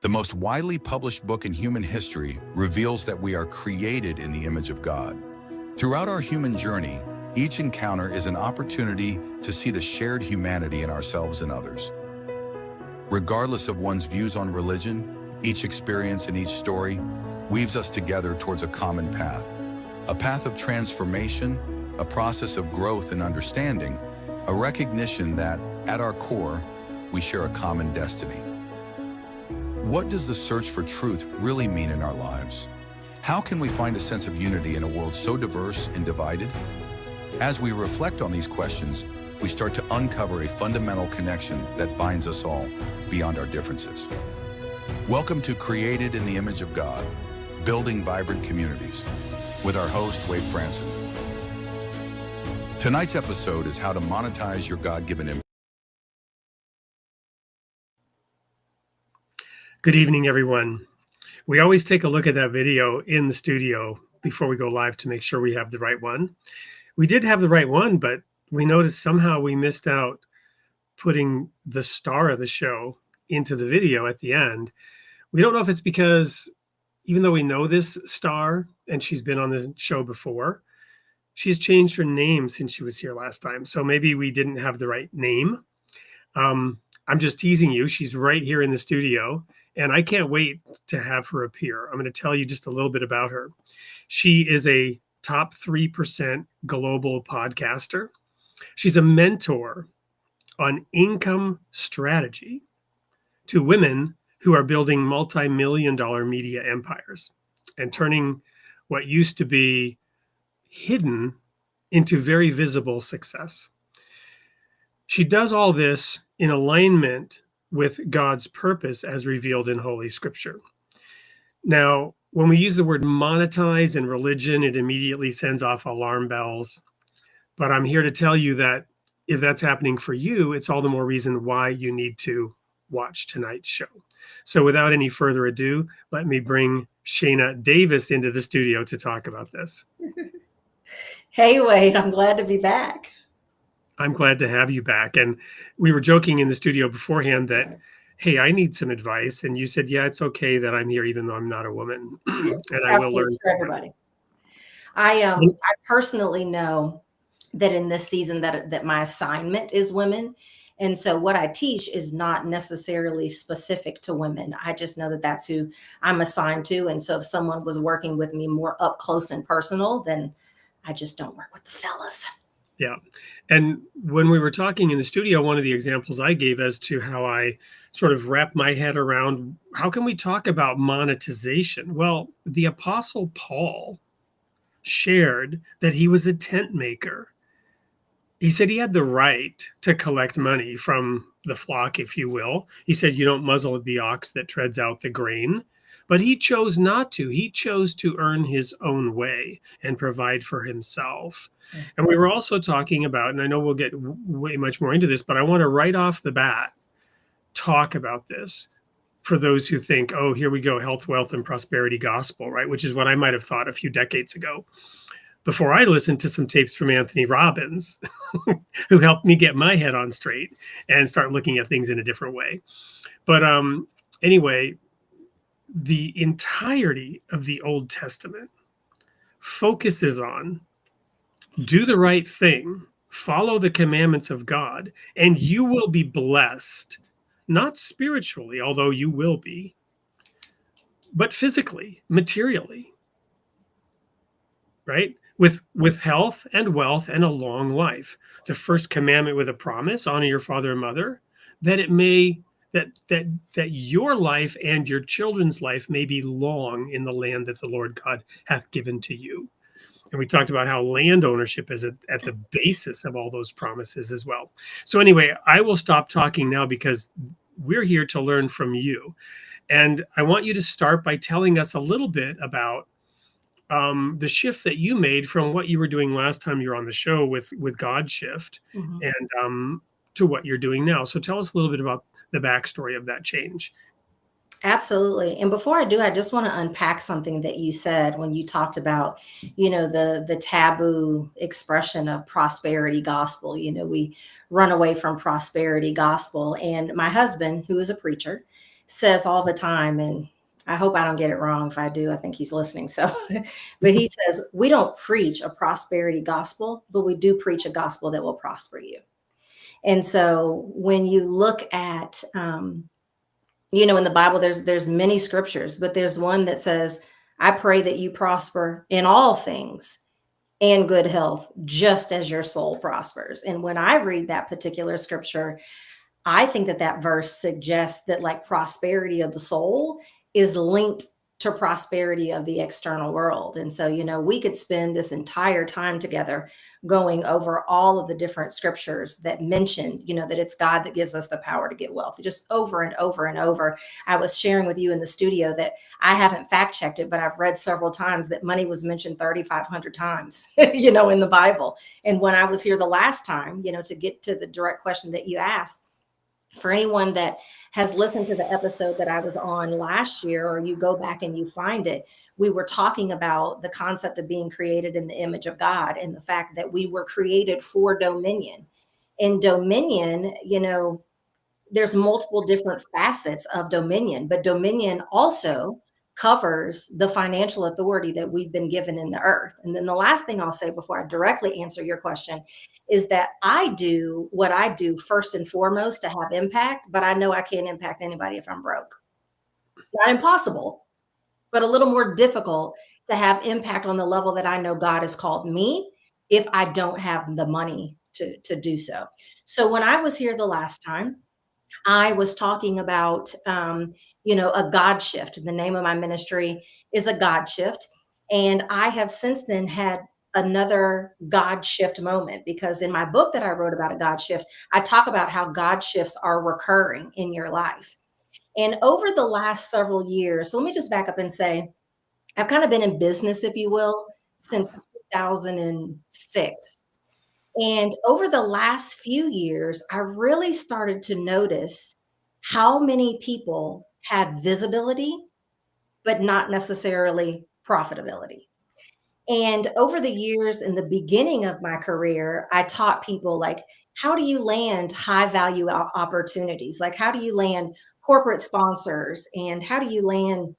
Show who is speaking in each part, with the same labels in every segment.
Speaker 1: The most widely published book in human history reveals that we are created in the image of God. Throughout our human journey, each encounter is an opportunity to see the shared humanity in ourselves and others. Regardless of one's views on religion, each experience and each story weaves us together towards a common path. A path of transformation, a process of growth and understanding, a recognition that, at our core, we share a common destiny. What does the search for truth really mean in our lives? How can we find a sense of unity in a world so diverse and divided? As we reflect on these questions, we start to uncover a fundamental connection that binds us all beyond our differences. Welcome to Created in the Image of God, Building Vibrant Communities, with our host, Wade Franson. Tonight's episode is how to monetize your God-given image.
Speaker 2: Good evening, everyone. We always take a look at that video in the studio before we go live to make sure we have the right one. We did have the right one, but we noticed somehow we missed out putting the star of the show into the video at the end. We don't know if it's because, even though we know this star and she's been on the show before, she's changed her name since she was here last time. So maybe we didn't have the right name. I'm just teasing you. She's right here in the studio, and I can't wait to have her appear. I'm going to tell you just a little bit about her. She is a top 3% global podcaster. She's a mentor on income strategy to women who are building multi-million-dollar media empires and turning what used to be hidden into very visible success. She does all this in alignment with God's purpose as revealed in Holy Scripture. Now, when we use the word monetize in religion, it immediately sends off alarm bells. But I'm here to tell you that if that's happening for you, it's all the more reason why you need to watch tonight's show. So without any further ado, let me bring Shayna Davis into the studio to talk about this.
Speaker 3: Hey, Wade, I'm glad to be back.
Speaker 2: I'm glad to have you back. And we were joking in the studio beforehand that, hey, I need some advice. And you said, yeah, it's okay that I'm here, even though I'm not a woman. And I will learn.
Speaker 3: It's for everybody. I personally know that in this season that my assignment is women. And so what I teach is not necessarily specific to women. I just know that that's who I'm assigned to. And so if someone was working with me more up close and personal, then I just don't work with the fellas.
Speaker 2: Yeah. And when we were talking in the studio, one of the examples I gave as to how I sort of wrap my head around, how can we talk about monetization? Well, the Apostle Paul shared that he was a tent maker. He said he had the right to collect money from the flock, if you will. He said, you don't muzzle the ox that treads out the grain. But he chose not to. He chose to earn his own way and provide for himself. And we were also talking about, and I know we'll get way much more into this, but I want to right off the bat talk about this for those who think, oh, here we go, health, wealth, and prosperity gospel, right? Which is what I might have thought a few decades ago before I listened to some tapes from Anthony Robbins, who helped me get my head on straight and start looking at things in a different way. But anyway, the entirety of the Old Testament focuses on do the right thing, follow the commandments of God, and you will be blessed, not spiritually, although you will be, but physically, materially, right? With health and wealth and a long life. The first commandment with a promise, honor your father and mother, that it may that your life and your children's life may be long in the land that the Lord God hath given to you. And we talked about how land ownership is at the basis of all those promises as well. So anyway, I will stop talking now because we're here to learn from you. And I want you to start by telling us a little bit about the shift that you made from what you were doing last time you were on the show with God Shift and to what you're doing now. So tell us a little bit about the backstory of that change.
Speaker 3: Absolutely. And before I do, I just want to unpack something that you said when you talked about, the taboo expression of prosperity gospel. We run away from prosperity gospel. And my husband, who is a preacher, says all the time, and I hope I don't get it wrong. If I do, I think he's listening. So, but he says, we don't preach a prosperity gospel, but we do preach a gospel that will prosper you. And so when you look at, in the Bible, there's many scriptures, but there's one that says, I pray that you prosper in all things and good health, just as your soul prospers. And when I read that particular scripture, I think that verse suggests that like prosperity of the soul is linked to prosperity of the external world. And so, we could spend this entire time together going over all of the different scriptures that mention, that it's God that gives us the power to get wealth, just over and over and over. I was sharing with you in the studio that I haven't fact checked it, but I've read several times that money was mentioned 3,500 times, in the Bible. And when I was here the last time, to get to the direct question that you asked, for anyone that has listened to the episode that I was on last year, or you go back and you find it, we were talking about the concept of being created in the image of God and the fact that we were created for dominion. And dominion, there's multiple different facets of dominion, but dominion also covers the financial authority that we've been given in the earth. And then the last thing I'll say before I directly answer your question is that I do what I do first and foremost to have impact, but I know I can't impact anybody if I'm broke. Not impossible, but a little more difficult to have impact on the level that I know God has called me if I don't have the money to do so. So when I was here the last time, I was talking about, a God shift. The name of my ministry is a God shift. And I have since then had another God shift moment, because in my book that I wrote about a God shift, I talk about how God shifts are recurring in your life. And over the last several years, so let me just back up and say, I've kind of been in business, if you will, since 2006. And over the last few years, I really started to notice how many people have visibility, but not necessarily profitability. And over the years, in the beginning of my career, I taught people like, how do you land high value opportunities? Like, how do you land corporate sponsors? And how do you land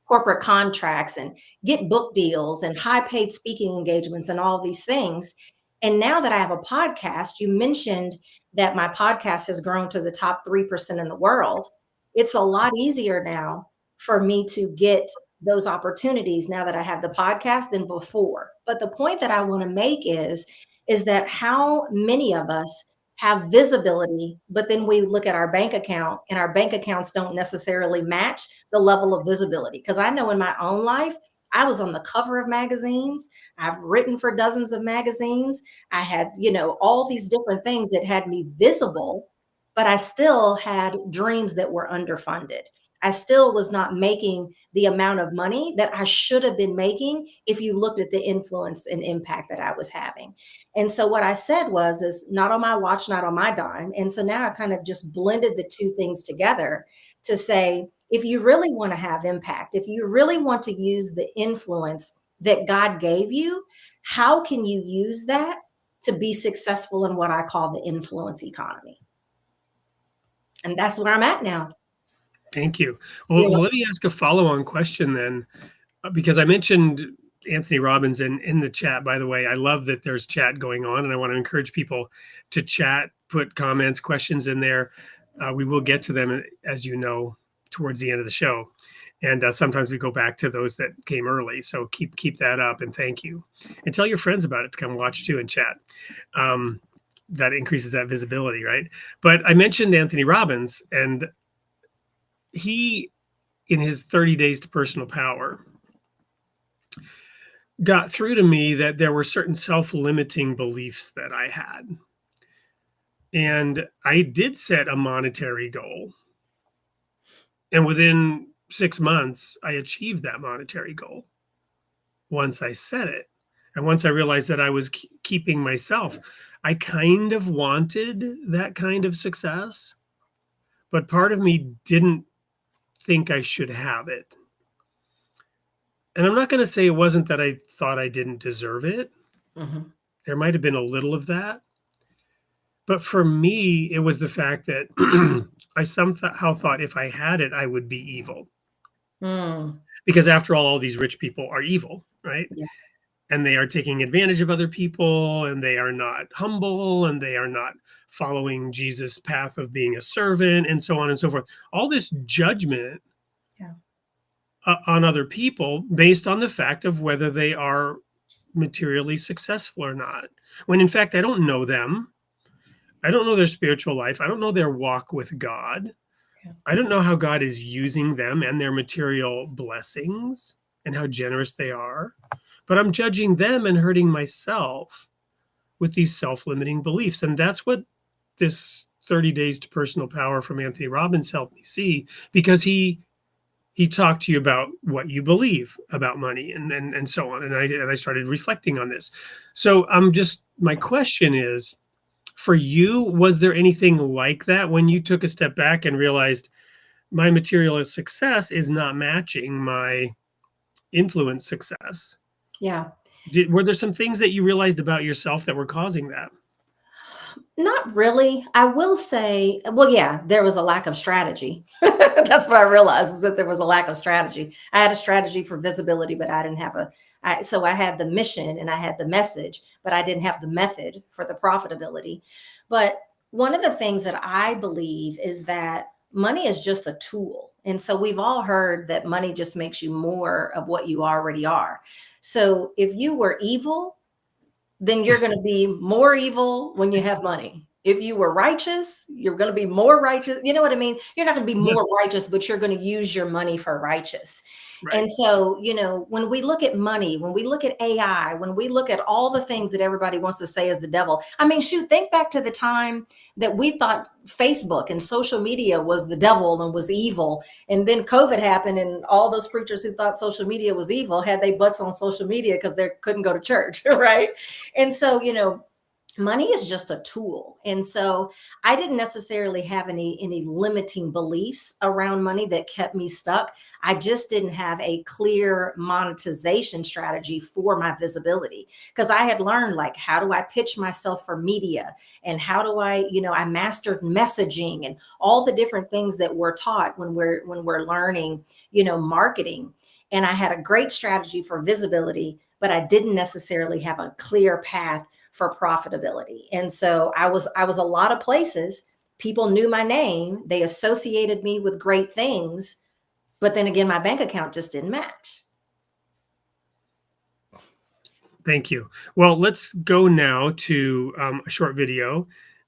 Speaker 3: corporate contracts and get book deals and high paid speaking engagements and all these things? And now that I have a podcast, you mentioned that my podcast has grown to the top 3% in the world. It's a lot easier now for me to get those opportunities now that I have the podcast than before. But the point that I want to make is that how many of us have visibility, but then we look at our bank account and our bank accounts don't necessarily match the level of visibility. Because I know in my own life, I was on the cover of magazines. I've written for dozens of magazines. I had, all these different things that had me visible, but I still had dreams that were underfunded. I still was not making the amount of money that I should have been making if you looked at the influence and impact that I was having. And so what I said is not on my watch, not on my dime. And so now I kind of just blended the two things together to say, if you really want to have impact, if you really want to use the influence that God gave you, how can you use that to be successful in what I call the influence economy? And that's where I'm at now.
Speaker 2: Thank you. Well, let me ask a follow-on question then, because I mentioned Anthony Robbins in the chat. By the way, I love that there's chat going on, and I want to encourage people to chat, put comments, questions in there. We will get to them, as you know, towards the end of the show. And sometimes we go back to those that came early. So keep that up, and thank you. And tell your friends about it to come watch too and chat. That increases that visibility, right? But I mentioned Anthony Robbins, and he, in his 30 Days to Personal Power, got through to me that there were certain self-limiting beliefs that I had. And I did set a monetary goal. And within 6 months, I achieved that monetary goal once I set it. And once I realized that I was keeping myself, I kind of wanted that kind of success, but part of me didn't think I should have it. And I'm not going to say it wasn't that I thought I didn't deserve it. Mm-hmm. There might have been a little of that. But for me, it was the fact that I somehow thought if I had it, I would be evil.
Speaker 3: Mm,
Speaker 2: Because after all these rich people are evil, right?
Speaker 3: yeah,
Speaker 2: And they are taking advantage of other people, and they are not humble, and they are not following Jesus' path of being a servant, and so on and so forth. All this judgment
Speaker 3: yeah,
Speaker 2: on other people based on the fact of whether they are materially successful or not. When in fact, I don't know them. I don't know their spiritual life. I don't know their walk with God.
Speaker 3: yeah,
Speaker 2: I don't know how God is using them and their material blessings and how generous they are. But I'm judging them and hurting myself with these self-limiting beliefs. And that's what this 30 Days to Personal Power from Anthony Robbins helped me see, because he talked to you about what you believe about money and so on. And I started reflecting on this. So my question is, for you, was there anything like that when you took a step back and realized my material success is not matching my influence success?
Speaker 3: yeah.
Speaker 2: Were there some things that you realized about yourself that were causing that?
Speaker 3: Not really. I will say, well, yeah, there was a lack of strategy. That's what I realized, was that there was a lack of strategy. I had a strategy for visibility, but I didn't have so I had the mission and I had the message, but I didn't have the method for the profitability. But one of the things that I believe is that money is just a tool. And so we've all heard that money just makes you more of what you already are. So if you were evil, then you're going to be more evil when you have money. If you were righteous, you're going to be more righteous. You know what I mean? You're not going to be more
Speaker 2: Yes,
Speaker 3: righteous, but you're going to use your money for righteous.
Speaker 2: right.
Speaker 3: And so, when we look at money, when we look at AI, when we look at all the things that everybody wants to say is the devil, I mean, shoot, think back to the time that we thought Facebook and social media was the devil and was evil. And then COVID happened, and all those preachers who thought social media was evil had their butts on social media because they couldn't go to church, right? And so, money is just a tool. And so I didn't necessarily have any limiting beliefs around money that kept me stuck. I just didn't have a clear monetization strategy for my visibility, because I had learned, like, how do I pitch myself for media, and how do I mastered messaging and all the different things that we're taught when we're learning, marketing. And I had a great strategy for visibility, but I didn't necessarily have a clear path for profitability. And so I was a lot of places. People knew my name, they associated me with great things, but then again, my bank account just didn't match.
Speaker 2: Thank you. Well, let's go now to a short video,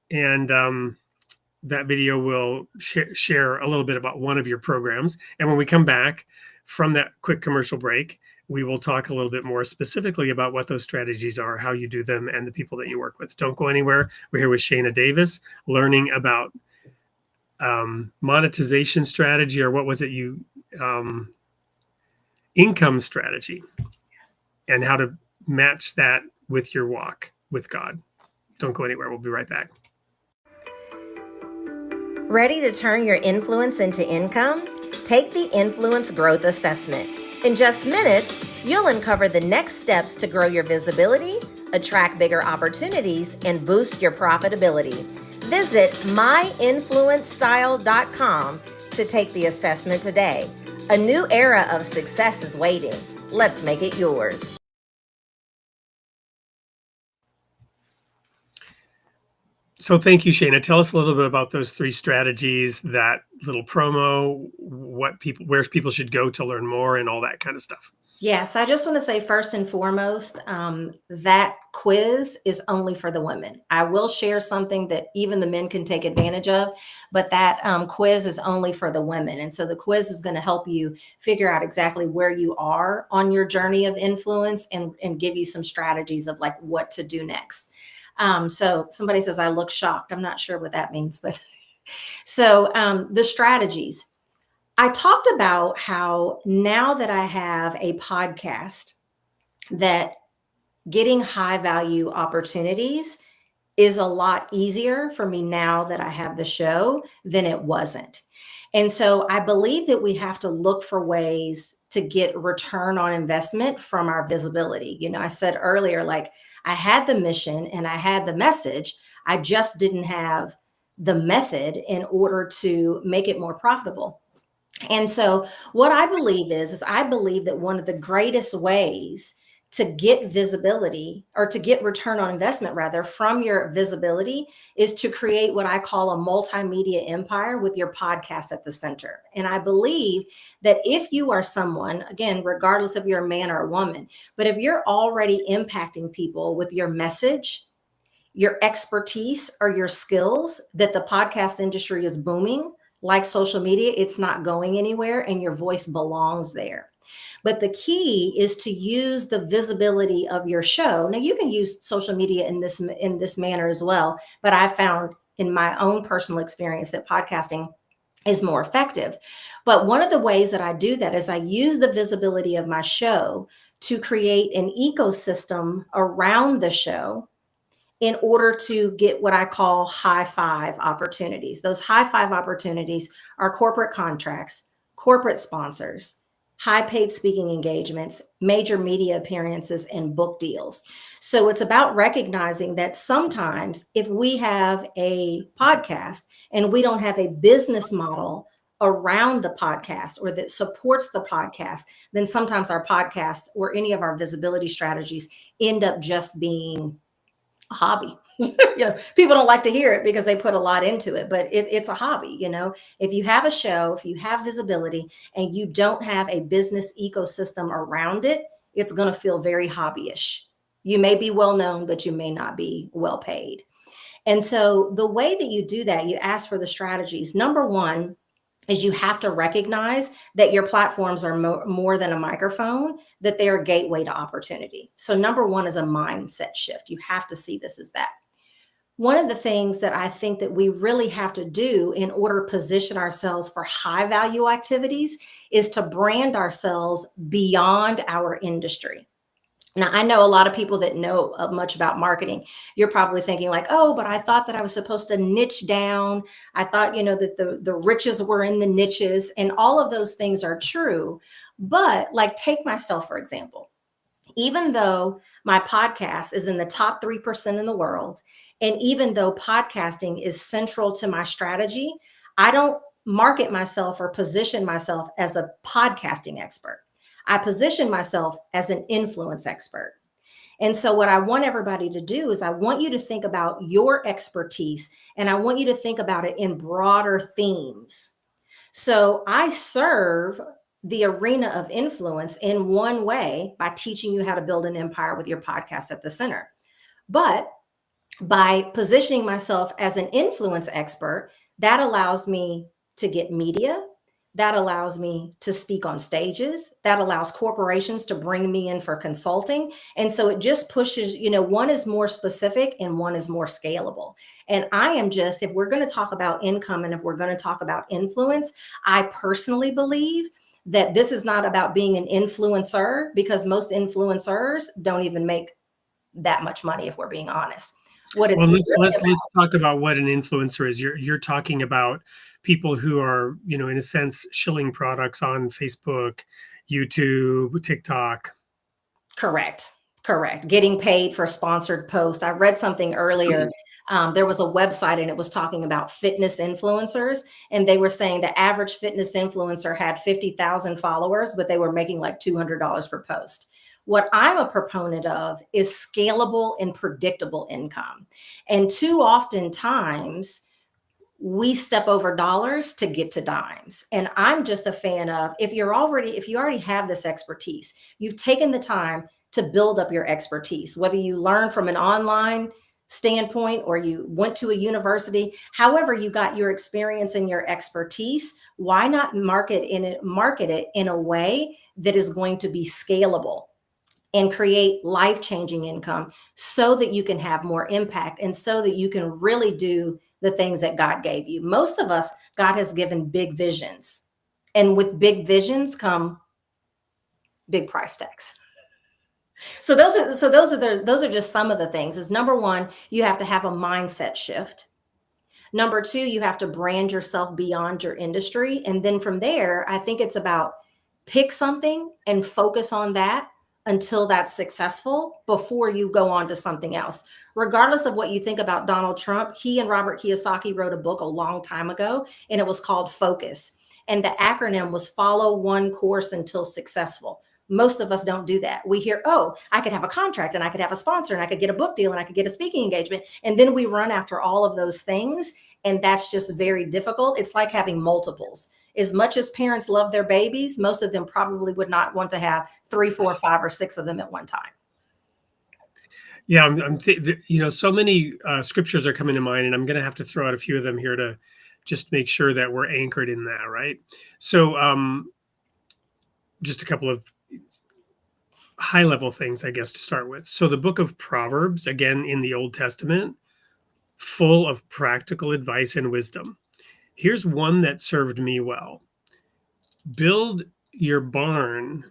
Speaker 2: and that video will share a little bit about one of your programs. And when we come back from that quick commercial break, we will talk a little bit more specifically about what those strategies are, how you do them, and the people that you work with. Don't go anywhere. We're here with Shayna Davis, learning about monetization strategy, or what was it income strategy, and how to match that with your walk with God. Don't go anywhere. We'll be right back.
Speaker 4: Ready to turn your influence into income? Take the Influence Growth Assessment. In just minutes, you'll uncover the next steps to grow your visibility, attract bigger opportunities, and boost your profitability. Visit myinfluencestyle.com to take the assessment today. A new era of success is waiting. Let's make it yours.
Speaker 2: So thank you, Shayna. Tell us a little bit about those three strategies, that little promo, where people should go to learn more, and all that kind of stuff.
Speaker 3: Yes, I just want to say, first and foremost, that quiz is only for the women. I will share something that even the men can take advantage of, but that quiz is only for the women. And so the quiz is going to help you figure out exactly where you are on your journey of influence, and give you some strategies of like what to do next. So somebody says, I look shocked. I'm not sure what that means, but so the strategies. I talked about how now that I have a podcast, that getting high value opportunities is a lot easier for me now that I have the show than it wasn't. And so I believe that we have to look for ways to get return on investment from our visibility. I said earlier, like, I had the mission and I had the message. I just didn't have the method in order to make it more profitable. And so what I believe is I believe that one of the greatest ways to get visibility, or to get return on investment rather, from your visibility, is to create what I call a multimedia empire with your podcast at the center. And I believe that if you are someone, again, regardless if you're a man or a woman, but if you're already impacting people with your message, your expertise, or your skills, that the podcast industry is booming, like social media, it's not going anywhere, and your voice belongs there. But the key is to use the visibility of your show. Now, you can use social media in this manner as well, but I found in my own personal experience that podcasting is more effective. But one of the ways that I do that is I use the visibility of my show to create an ecosystem around the show in order to get what I call high five opportunities. Those high five opportunities are corporate contracts, corporate sponsors, high paid speaking engagements, major media appearances, and book deals. So it's about recognizing that sometimes if we have a podcast and we don't have a business model around the podcast or that supports the podcast, then sometimes our podcast or any of our visibility strategies end up just being a hobby. People don't like to hear it because they put a lot into it, but it's a hobby. If you have a show, if you have visibility and you don't have a business ecosystem around it, it's going to feel very hobbyish. You may be well known, but you may not be well paid. And so the way that you do that, you ask for the strategies. Number one is you have to recognize that your platforms are more than a microphone, that they're a gateway to opportunity. So number one is a mindset shift. You have to see this as that. One of the things that I think that we really have to do in order to position ourselves for high value activities is to brand ourselves beyond our industry. Now, I know a lot of people that know much about marketing. You're probably thinking like, oh, but I thought that I was supposed to niche down. I thought, that the riches were in the niches, and all of those things are true. But like, take myself, for example. Even though my podcast is in the top 3% in the world, and even though podcasting is central to my strategy, I don't market myself or position myself as a podcasting expert. I position myself as an influence expert. And so what I want everybody to do is I want you to think about your expertise, and I want you to think about it in broader themes. So I serve the arena of influence in one way by teaching you how to build an empire with your podcast at the center. But by positioning myself as an influence expert, that allows me to get media. That allows me to speak on stages. That allows corporations to bring me in for consulting. And so it just pushes, one is more specific and one is more scalable. And if we're going to talk about income and if we're going to talk about influence, I personally believe that this is not about being an influencer, because most influencers don't even make that much money, if we're being honest.
Speaker 2: Let's talk about what an influencer is. You're talking about people who are, in a sense, shilling products on Facebook, YouTube, TikTok.
Speaker 3: Correct. Getting paid for sponsored posts. I read something earlier. There was a website and it was talking about fitness influencers. And they were saying the average fitness influencer had 50,000 followers, but they were making like $200 per post. What I'm a proponent of is scalable and predictable income. And too often times we step over dollars to get to dimes. And I'm just a fan of, if you already have this expertise, you've taken the time to build up your expertise, whether you learn from an online standpoint or you went to a university, however you got your experience and your expertise, why not market it in a way that is going to be scalable and create life-changing income so that you can have more impact and so that you can really do the things that God gave you. Most of us, God has given big visions. And with big visions come big price tags. So those are just some of the things. Is number one, you have to have a mindset shift. Number two, you have to brand yourself beyond your industry. And then from there, I think it's about pick something and focus on that until that's successful before you go on to something else. Regardless of what you think about Donald Trump, he and Robert Kiyosaki wrote a book a long time ago, and it was called Focus. And the acronym was follow one course until successful. Most of us don't do that. We hear, oh, I could have a contract and I could have a sponsor and I could get a book deal and I could get a speaking engagement. And then we run after all of those things. And that's just very difficult. It's like having multiples. As much as parents love their babies, most of them probably would not want to have 3, 4, 5, or 6 of them at one time.
Speaker 2: Yeah, so many scriptures are coming to mind, and I'm going to have to throw out a few of them here to just make sure that we're anchored in that, right? So just a couple of high level things, I guess, to start with. So the book of Proverbs, again, in the Old Testament, full of practical advice and wisdom. Here's one that served me well. Build your barn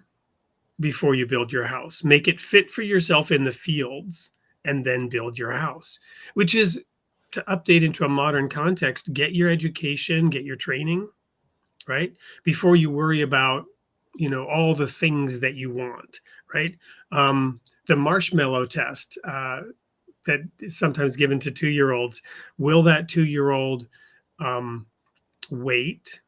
Speaker 2: before you build your house. Make it fit for yourself in the fields and then build your house, which is, to update into a modern context, get your education, get your training, right? Before you worry about, all the things that you want, right? The marshmallow test that is sometimes given to 2-year-olds. Will that 2-year-old wait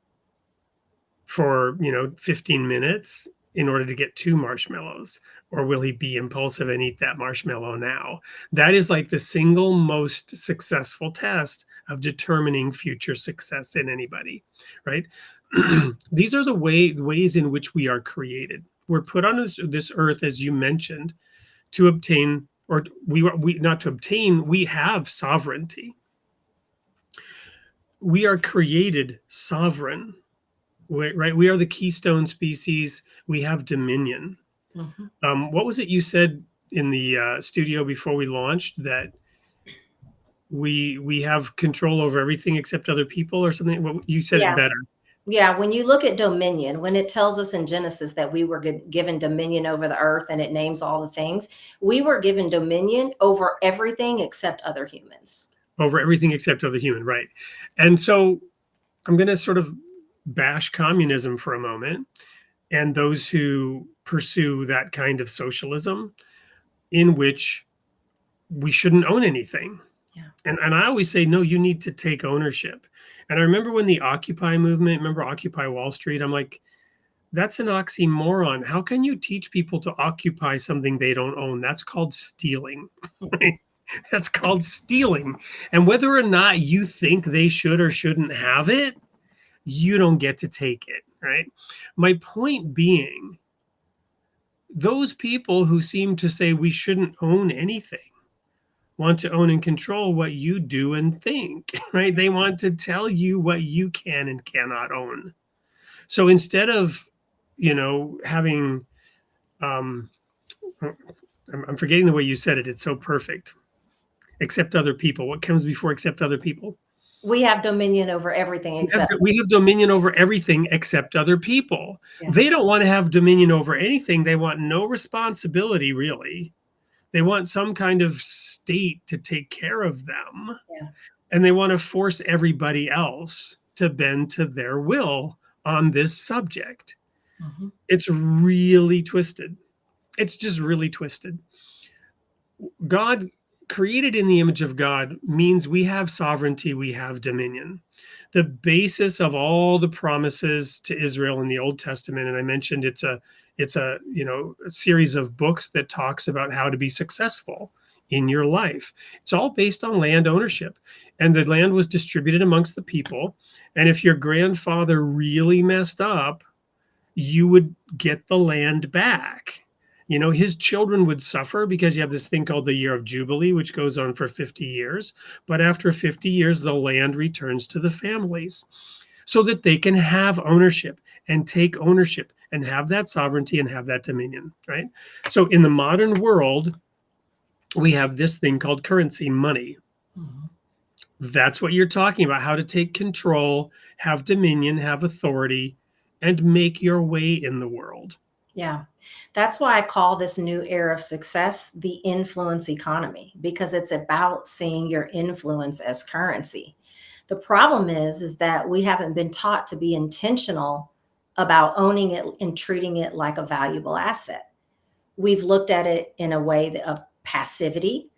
Speaker 2: for 15 minutes in order to get 2 marshmallows, or will he be impulsive and eat that marshmallow now? That is like the single most successful test of determining future success in anybody, right? These are the ways in which we are created. We're put on this earth, as you mentioned, to obtain, or we not to obtain, we have sovereignty. We are created sovereign. Right, we are the keystone species. We have dominion.
Speaker 3: Mm-hmm.
Speaker 2: What was it you said in the studio before we launched, that we have control over everything except other people, or something? Well, you said
Speaker 3: Yeah.
Speaker 2: it better.
Speaker 3: Yeah, when you look at dominion, when it tells us in Genesis that we were given dominion over the earth and it names all the things, we were given dominion over everything except other humans.
Speaker 2: Over everything except other human, right? And so I'm going to sort of bash communism for a moment, and those who pursue that kind of socialism in which we shouldn't own anything.
Speaker 3: Yeah.
Speaker 2: And I always say, no, you need to take ownership. And I remember when the Occupy movement, remember Occupy Wall Street? I'm like, that's an oxymoron. How can you teach people to occupy something they don't own? That's called stealing. Right? That's called stealing. And whether or not you think they should or shouldn't have it, you don't get to take it, right? My point being, those people who seem to say we shouldn't own anything want to own and control what you do and think, right? They want to tell you what you can and cannot own. So instead of, having, I'm forgetting the way you said it. It's so perfect. Accept other people. What comes before accept other people?
Speaker 3: We have dominion over everything except.
Speaker 2: We have dominion over everything except other people.
Speaker 3: Yeah.
Speaker 2: They don't want to have dominion over anything. They want no responsibility, really. They want some kind of state to take care of them.
Speaker 3: Yeah.
Speaker 2: And they want to force everybody else to bend to their will on this subject.
Speaker 3: Mm-hmm.
Speaker 2: It's really twisted. It's just really twisted. God, created in the image of God, means we have sovereignty, we have dominion. The basis of all the promises to Israel in the Old Testament, and I mentioned it's a a series of books that talks about how to be successful in your life. It's all based on land ownership, and the land was distributed amongst the people. And if your grandfather really messed up, you would get the land back. His children would suffer because you have this thing called the year of Jubilee, which goes on for 50 years. But after 50 years, the land returns to the families so that they can have ownership and take ownership and have that sovereignty and have that dominion, right? So in the modern world, we have this thing called currency, money.
Speaker 3: Mm-hmm.
Speaker 2: That's what you're talking about, how to take control, have dominion, have authority, and make your way in the world.
Speaker 3: Yeah. That's why I call this new era of success the influence economy, because it's about seeing your influence as currency. The problem is that we haven't been taught to be intentional about owning it and treating it like a valuable asset. We've looked at it in a way of passivity.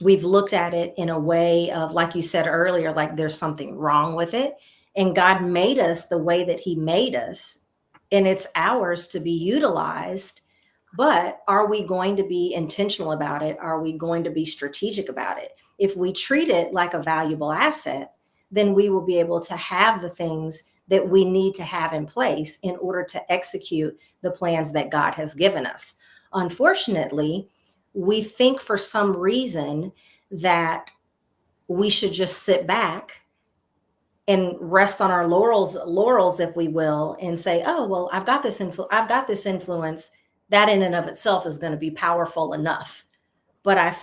Speaker 3: We've looked at it in a way of, like you said earlier, like there's something wrong with it. And God made us the way that he made us, and it's ours to be utilized. But are we going to be intentional about it? Are we going to be strategic about it? If we treat it like a valuable asset, then we will be able to have the things that we need to have in place in order to execute the plans that God has given us. Unfortunately, we think for some reason that we should just sit back and rest on our laurels, if we will, and say, "Oh, well, I've got this influence. That in and of itself is going to be powerful enough." But I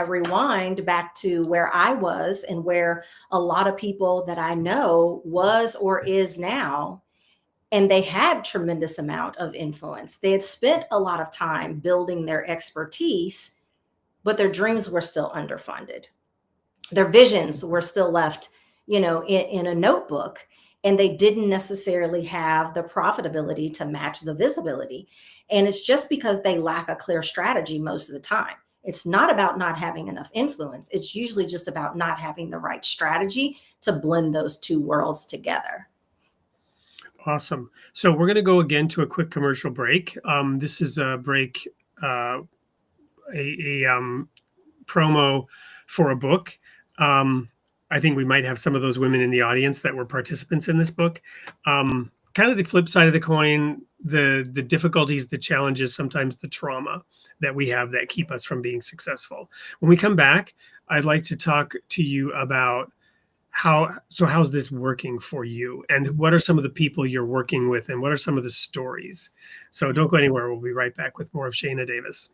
Speaker 3: rewind back to where I was and where a lot of people that I know was or is now, and they had tremendous amount of influence. They had spent a lot of time building their expertise, but their dreams were still underfunded. Their visions were still left, in a notebook, and they didn't necessarily have the profitability to match the visibility. And it's just because they lack a clear strategy most of the time. It's not about not having enough influence. It's usually just about not having the right strategy to blend those two worlds together.
Speaker 2: Awesome. So we're going to go again to a quick commercial break. This is a break, a promo for a book. I think we might have some of those women in the audience that were participants in this book. Kind of the flip side of the coin, the difficulties, the challenges, sometimes the trauma that we have that keep us from being successful. When we come back, I'd like to talk to you about how's this working for you, and what are some of the people you're working with, and what are some of the stories. So don't go anywhere. We'll be right back with more of Shayna Davis.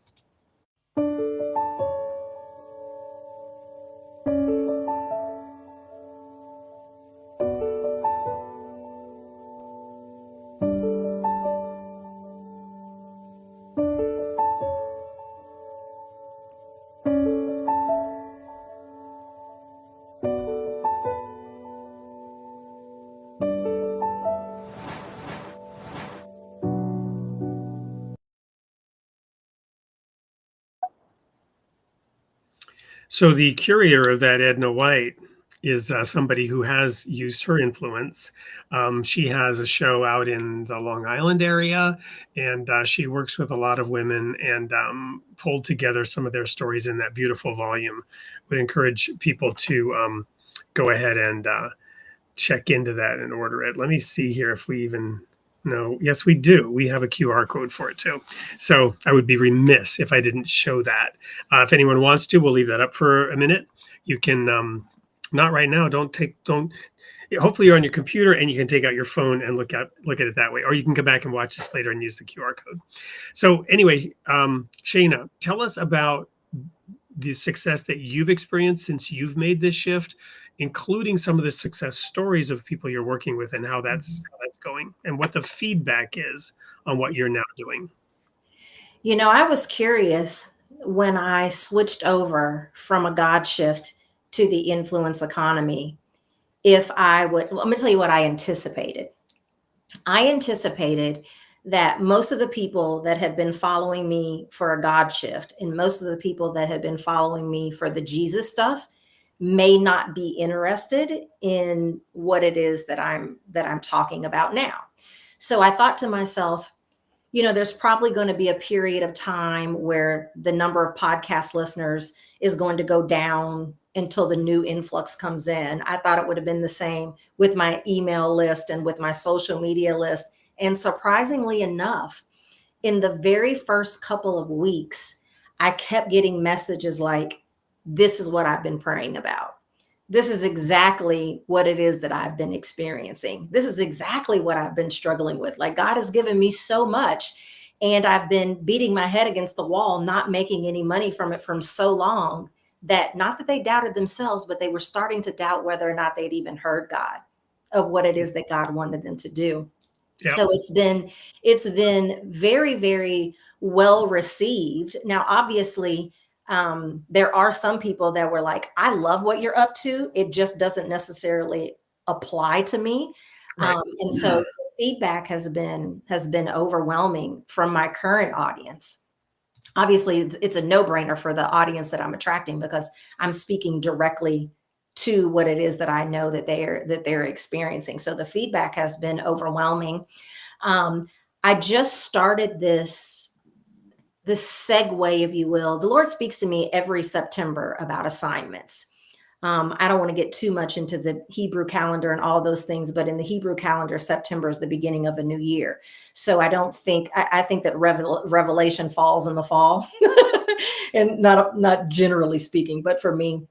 Speaker 2: So the curator of that, Edna White, is somebody who has used her influence. She has a show out in the Long Island area, and she works with a lot of women and pulled together some of their stories in that beautiful volume. Would encourage people to go ahead and check into that and order it. Let me see here if we even know. Yes, we do. We have a QR code for it too. So I would be remiss if I didn't show that. If anyone wants to, we'll leave that up for a minute. You can, not right now. Hopefully you're on your computer and you can take out your phone and look at it that way, or you can come back and watch this later and use the QR code. So anyway, Shayna, tell us about the success that you've experienced since you've made this shift, including some of the success stories of people you're working with, and how that's going, and what the feedback is on what you're now doing.
Speaker 3: I was curious when I switched over from a God shift to the influence economy, if I would, let me tell you what I anticipated. I anticipated that most of the people that had been following me for a God shift, and most of the people that had been following me for the Jesus stuff, may not be interested in what it is that I'm talking about now. So I thought to myself, there's probably going to be a period of time where the number of podcast listeners is going to go down until the new influx comes in. I thought it would have been the same with my email list and with my social media list. And surprisingly enough, in the very first couple of weeks, I kept getting messages like, "This is what I've been praying about. This is exactly what it is that I've been experiencing. This is exactly what I've been struggling with. Like, God has given me so much, and I've been beating my head against the wall, not making any money from it from so long, that not that they doubted themselves, but they were starting to doubt whether or not they'd even heard God, of what it is that God wanted them to do."
Speaker 2: Yep.
Speaker 3: So it's been very, very well received. Now, obviously, there are some people that were like, "I love what you're up to. It just doesn't necessarily apply to me."
Speaker 2: Right.
Speaker 3: And so the feedback has been overwhelming from my current audience. Obviously it's a no-brainer for the audience that I'm attracting, because I'm speaking directly to what it is that I know that they're experiencing. So the feedback has been overwhelming. Um, I just started this segue, if you will. The Lord speaks to me every September about assignments. I don't want to get too much into the Hebrew calendar and all those things, but in the Hebrew calendar, September is the beginning of a new year. So I think that revelation falls in the fall, and not generally speaking, but for me,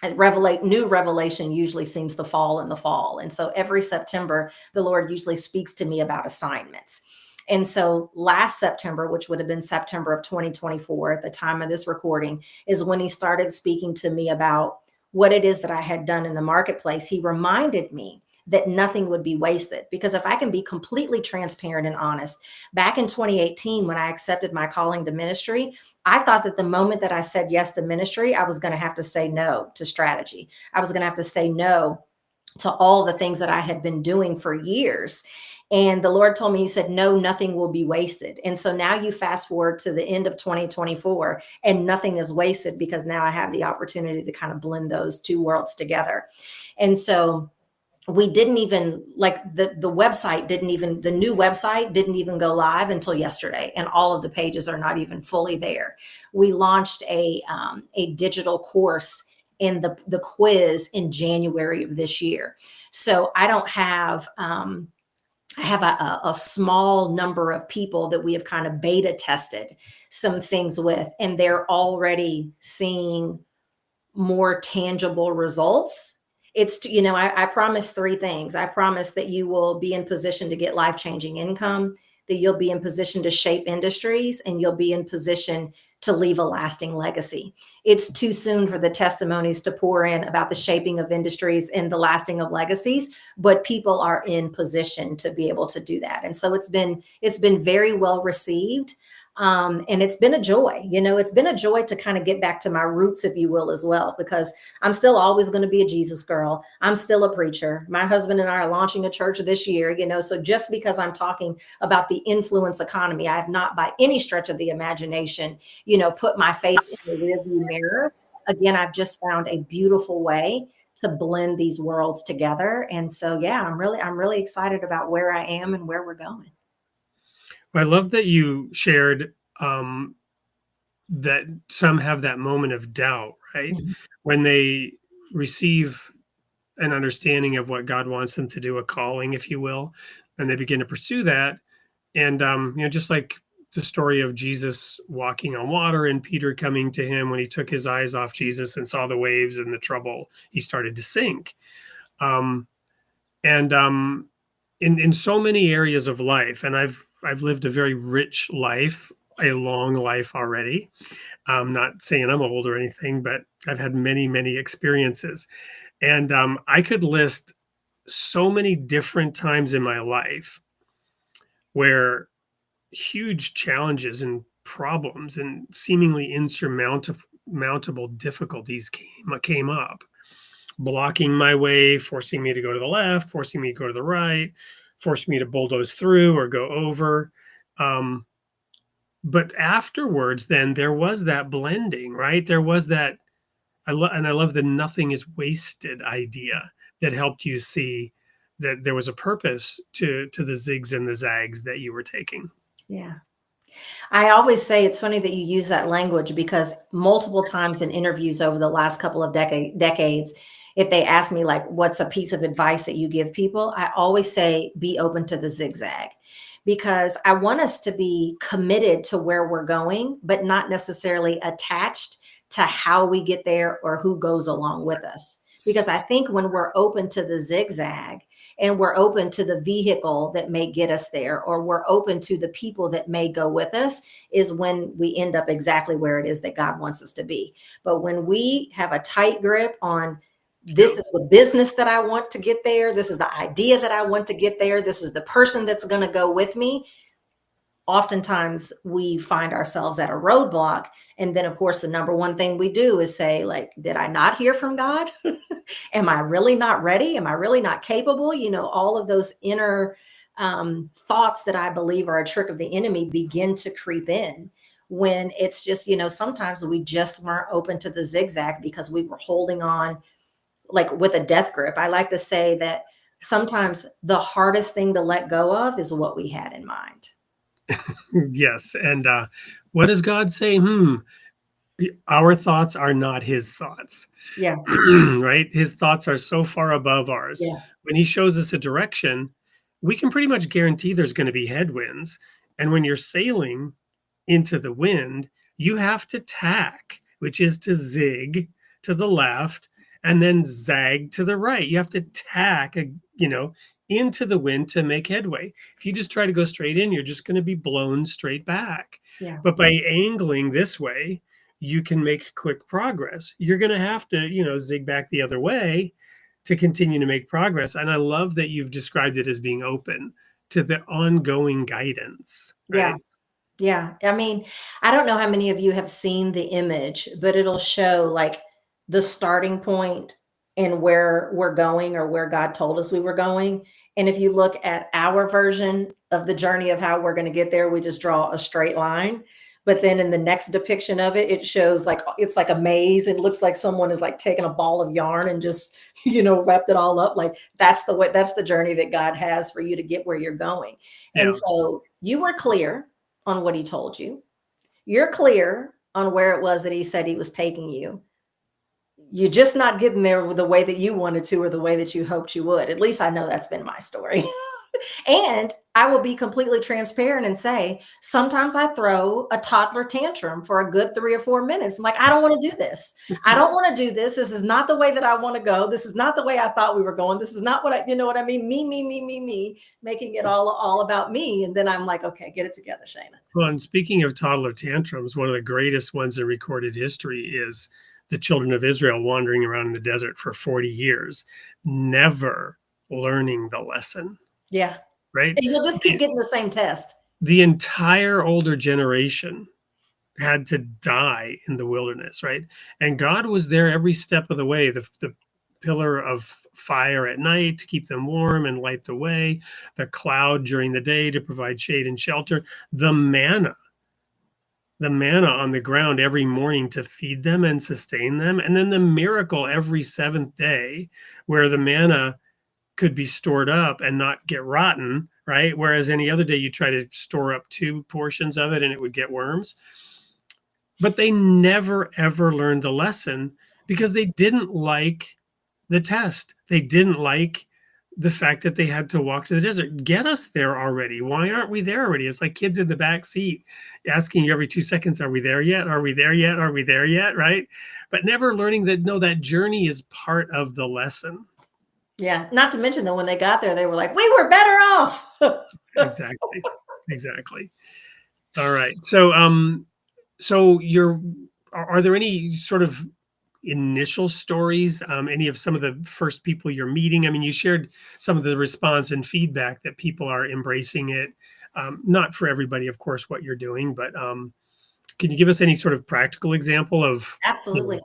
Speaker 3: new revelation usually seems to fall in the fall. And so every September, the Lord usually speaks to me about assignments. And so last September, which would have been September of 2024 at the time of this recording, is when he started speaking to me about what it is that I had done in the marketplace. He reminded me that nothing would be wasted, because if I can be completely transparent and honest, back in 2018, when I accepted my calling to ministry, I thought that the moment that I said yes to ministry, I was going to have to say no to strategy. I was going to have to say no to all the things that I had been doing for years. And the Lord told me, he said, no, nothing will be wasted. And so now you fast forward to the end of 2024 and nothing is wasted, because now I have the opportunity to kind of blend those two worlds together. And so we didn't even, like, the new website didn't even go live until yesterday, and all of the pages are not even fully there. We launched a digital course in the quiz in January of this year. So I don't have I have a small number of people that we have kind of beta tested some things with, and they're already seeing more tangible results. I promise three things. I promise that you will be in position to get life-changing income, that you'll be in position to shape industries, and you'll be in position to leave a lasting legacy. It's too soon for the testimonies to pour in about the shaping of industries and the lasting of legacies, but people are in position to be able to do that. And so it's been very well received. And it's been a joy. It's been a joy to kind of get back to my roots, if you will, as well, because I'm still always going to be a Jesus girl. I'm still a preacher. My husband and I are launching a church this year, so just because I'm talking about the influence economy, I have not by any stretch of the imagination, put my faith in the rearview mirror. Again, I've just found a beautiful way to blend these worlds together. And so, yeah, I'm really excited about where I am and where we're going.
Speaker 2: I love that you shared that some have that moment of doubt, right?
Speaker 3: Mhm.
Speaker 2: When they receive an understanding of what God wants them to do, a calling, if you will, and they begin to pursue that. And, just like the story of Jesus walking on water and Peter coming to him when he took his eyes off Jesus and saw the waves and the trouble, he started to sink. Um, and in so many areas of life, and I've lived a very rich life, a long life already. I'm not saying I'm old or anything, but I've had many, many experiences. And I could list so many different times in my life where huge challenges and problems and seemingly insurmountable difficulties came up, blocking my way, forcing me to go to the left, forcing me to go to the right, forcing me to bulldoze through or go over. Um, but afterwards, then there was that blending, right? There was that I love the nothing is wasted idea that helped you see that there was a purpose to the zigs and the zags that you were taking.
Speaker 3: Yeah. I always say it's funny that you use that language, because multiple times in interviews over the last couple of decades, if they ask me, like, what's a piece of advice that you give people, I always say, be open to the zigzag, because I want us to be committed to where we're going, but not necessarily attached to how we get there or who goes along with us. Because I think when we're open to the zigzag, and we're open to the vehicle that may get us there, or we're open to the people that may go with us, is when we end up exactly where it is that God wants us to be. But when we have a tight grip on, this is the business that I want to get there, this is the idea that I want to get there, this is the person that's going to go with me, oftentimes we find ourselves at a roadblock. And then, of course, the number one thing we do is say, like, did I not hear from God? Am I really not ready? Am I really not capable? All of those inner thoughts that I believe are a trick of the enemy begin to creep in when it's just, sometimes we just weren't open to the zigzag because we were holding on like with a death grip. I like to say that sometimes the hardest thing to let go of is what we had in mind.
Speaker 2: Yes. And what does God say? Our thoughts are not his thoughts.
Speaker 3: Yeah.
Speaker 2: Right? His thoughts are so far above ours.
Speaker 3: Yeah.
Speaker 2: When he shows us a direction, we can pretty much guarantee there's going to be headwinds. And when you're sailing into the wind, you have to tack, which is to zig to the left and then zag to the right. You have to tack, into the wind to make headway. If you just try to go straight in, you're just going to be blown straight back.
Speaker 3: Yeah.
Speaker 2: But by angling this way, you can make quick progress. You're going to have to, zig back the other way to continue to make progress. And I love that you've described it as being open to the ongoing guidance,
Speaker 3: Yeah.
Speaker 2: right?
Speaker 3: Yeah. I mean, I don't know how many of you have seen the image, but it'll show like the starting point and where we're going or where God told us we were going. And if you look at our version of the journey of how we're going to get there, we just draw a straight line. But then in the next depiction of it, it shows like it's like a maze. It looks like someone is like taking a ball of yarn and just, wrapped it all up. Like that's the way, that's the journey that God has for you to get where you're going. And
Speaker 2: Yeah.
Speaker 3: so you were clear on what he told you. You're clear on where it was that he said he was taking you. You're just not getting there the way that you wanted to or the way that you hoped you would. At least I know that's been my story. And I will be completely transparent and say, sometimes I throw a toddler tantrum for a good 3 or 4 minutes. I'm like, I don't want to do this. I don't want to do this. This is not the way that I want to go. This is not the way I thought we were going. This is not what you know what I mean? Me, making it all about me. And then I'm like, okay, get it together, Shayna.
Speaker 2: Well, and speaking of toddler tantrums, one of the greatest ones in recorded history is the children of Israel wandering around in the desert for 40 years, never learning the lesson.
Speaker 3: Yeah.
Speaker 2: Right.
Speaker 3: And you'll just keep getting the same test.
Speaker 2: The entire older generation had to die in the wilderness. Right. And God was there every step of the way. The pillar of fire at night to keep them warm and light the way, the cloud during the day to provide shade and shelter, the manna on the ground every morning to feed them and sustain them, and then the miracle every seventh day where the manna could be stored up and not get rotten, right? Whereas any other day you try to store up 2 portions of it and it would get worms. But they never, ever learned the lesson because they didn't like the test. They didn't like the fact that they had to walk to the desert. Get us there already. Why aren't we there already? It's like kids in the back seat asking you every 2 seconds, are we there yet? Are we there yet? Are we there yet? Right? But never learning that, no, that journey is part of the lesson.
Speaker 3: Yeah. Not to mention that when they got there, they were like, we were better off.
Speaker 2: Exactly. All right. So, are there any sort of initial stories, any of some of the first people you're meeting? I mean, you shared some of the response and feedback that people are embracing it. Not for everybody, of course, what you're doing, but can you give us any sort of practical example of?
Speaker 3: Absolutely.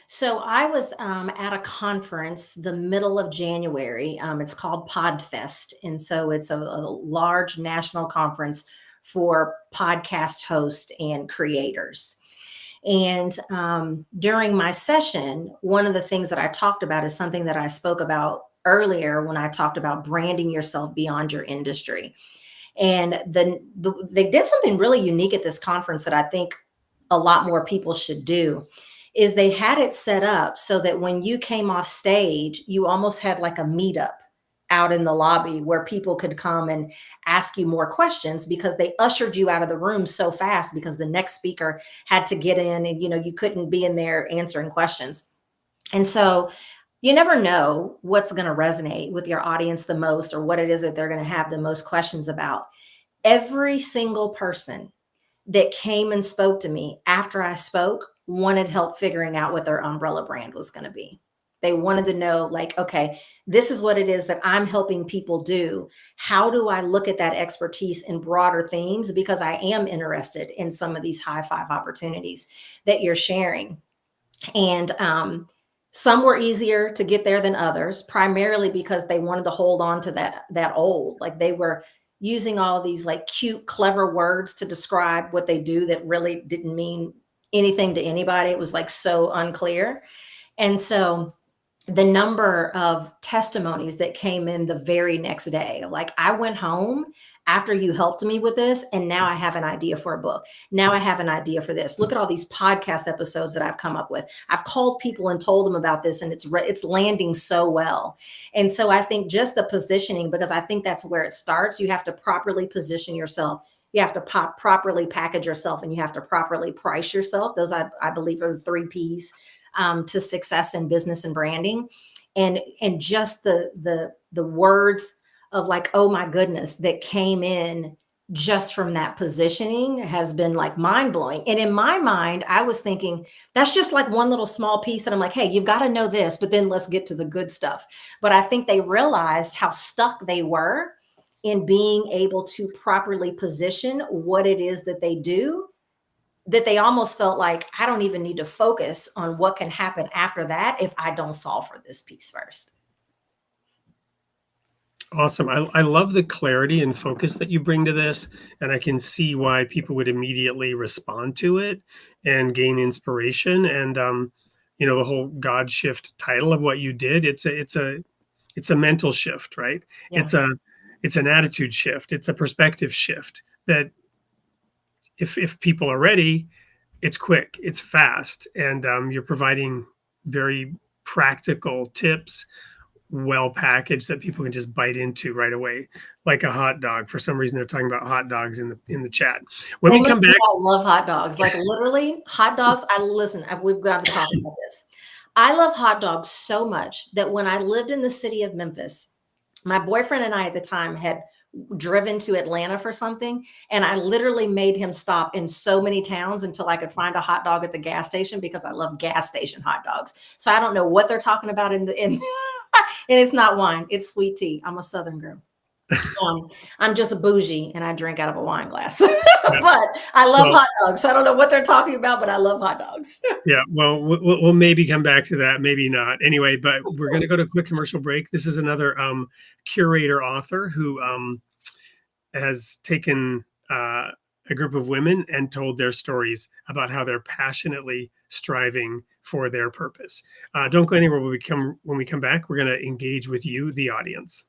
Speaker 3: So I was at a conference the middle of January. It's called PodFest. And so it's a large national conference for podcast hosts and creators. And during my session, one of the things that I talked about is something that I spoke about earlier when I talked about branding yourself beyond your industry. And they did something really unique at this conference that I think a lot more people should do, is they had it set up so that when you came off stage, you almost had like a meetup out in the lobby where people could come and ask you more questions because they ushered you out of the room so fast because the next speaker had to get in and, you couldn't be in there answering questions. And so you never know what's going to resonate with your audience the most or what it is that they're going to have the most questions about. Every single person that came and spoke to me after I spoke wanted help figuring out what their umbrella brand was going to be. They wanted to know, like, okay, this is what it is that I'm helping people do. How do I look at that expertise in broader themes? Because I am interested in some of these high five opportunities that you're sharing. And some were easier to get there than others, primarily because they wanted to hold on to that old, like they were using all these like cute, clever words to describe what they do that really didn't mean anything to anybody. It was like so unclear. And so the number of testimonies that came in the very next day, like, I went home after you helped me with this, and now I have an idea for a book. Now I have an idea for this. Look at all these podcast episodes that I've come up with. I've called people and told them about this, and it's landing so well. And so I think just the positioning, because I think that's where it starts. You have to properly position yourself. You have to properly package yourself, and you have to properly price yourself. Those, I believe, are the 3 Ps to success in business and branding. And just the words of like, oh my goodness, that came in just from that positioning has been like mind blowing. And in my mind, I was thinking that's just like one little small piece that I'm like, hey, you've got to know this, but then let's get to the good stuff. But I think they realized how stuck they were in being able to properly position what it is that they do, that they almost felt like, I don't even need to focus on what can happen after that if I don't solve for this piece first.
Speaker 2: Awesome. I love the clarity and focus that you bring to this, and I can see why people would immediately respond to it and gain inspiration. And the whole God shift title of what you did, it's a mental shift, right?
Speaker 3: Yeah.
Speaker 2: It's an attitude shift. It's a perspective shift that if people are ready, it's quick, it's fast, and you're providing very practical tips, well packaged, that people can just bite into right away, like a hot dog. For some reason, they're talking about hot dogs in the chat. When
Speaker 3: Well,
Speaker 2: we come
Speaker 3: listen,
Speaker 2: back,
Speaker 3: I love hot dogs. Like, literally, hot dogs. We've got to talk about this. I love hot dogs so much that when I lived in the city of Memphis, my boyfriend and I at the time had driven to Atlanta for something, and I literally made him stop in so many towns until I could find a hot dog at the gas station, because I love gas station hot dogs. So I don't know what they're talking about in and it's not wine, it's sweet tea. I'm a Southern girl. I'm just a bougie and I drink out of a wine glass. But I love hot dogs. So I don't know what they're talking about, but I love hot dogs.
Speaker 2: Yeah, well, we'll maybe come back to that, maybe not. Anyway, but we're going to go to a quick commercial break. This is another curator author who has taken a group of women and told their stories about how they're passionately striving for their purpose. Don't go anywhere. When we come back, we're going to engage with you, the audience.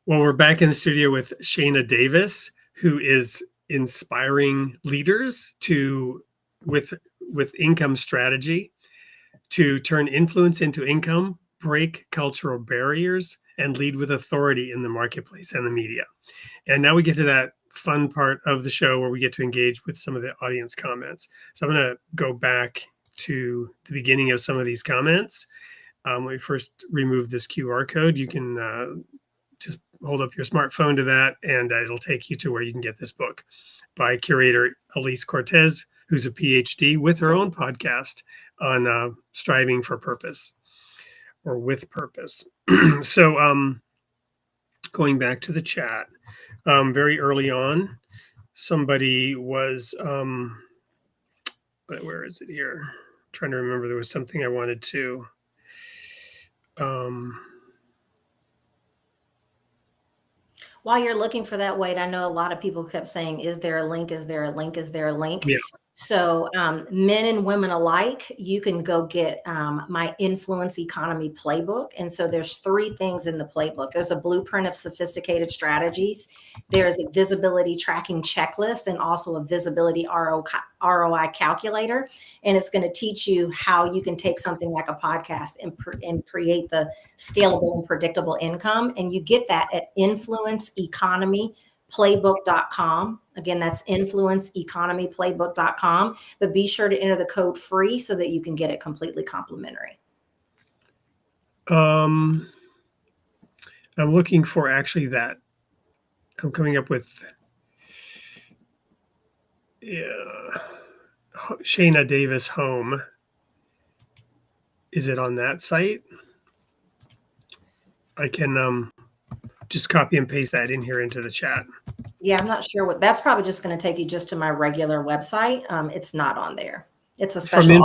Speaker 2: Well, we're back in the studio with Shayna Davis, who is inspiring leaders with income strategy to turn influence into income, break cultural barriers, and lead with authority in the marketplace and the media. And now we get to that fun part of the show where we get to engage with some of the audience comments. So I'm going to go back to the beginning of some of these comments. When we first remove this QR code, you can just hold up your smartphone to that, and it'll take you to where you can get this book by curator Elise Cortez, who's a PhD with her own podcast on striving for purpose or with purpose. So going back to the chat, very early on, somebody was, where is it here? I'm trying to remember, there was something I wanted to,
Speaker 3: While you're looking for that, Wade, I know a lot of people kept saying, is there a link? Is there a link? Is there a link?
Speaker 2: Yeah.
Speaker 3: So men and women alike, you can go get my Influence Economy Playbook. And so there's 3 things in the playbook. There's a blueprint of sophisticated strategies. There's a visibility tracking checklist and also a visibility ROI calculator. And it's going to teach you how you can take something like a podcast and create the scalable and predictable income. And you get that at influenceeconomyplaybook.com. Again, that's influenceeconomyplaybook.com. But be sure to enter the code free so that you can get it completely complimentary.
Speaker 2: I'm looking for actually that. I'm coming up with Shayna Davis home. Is it on that site? I can just copy and paste that in here into the chat.
Speaker 3: Yeah, I'm not sure what that's probably just going to take you just to my regular website. It's not on there. It's a special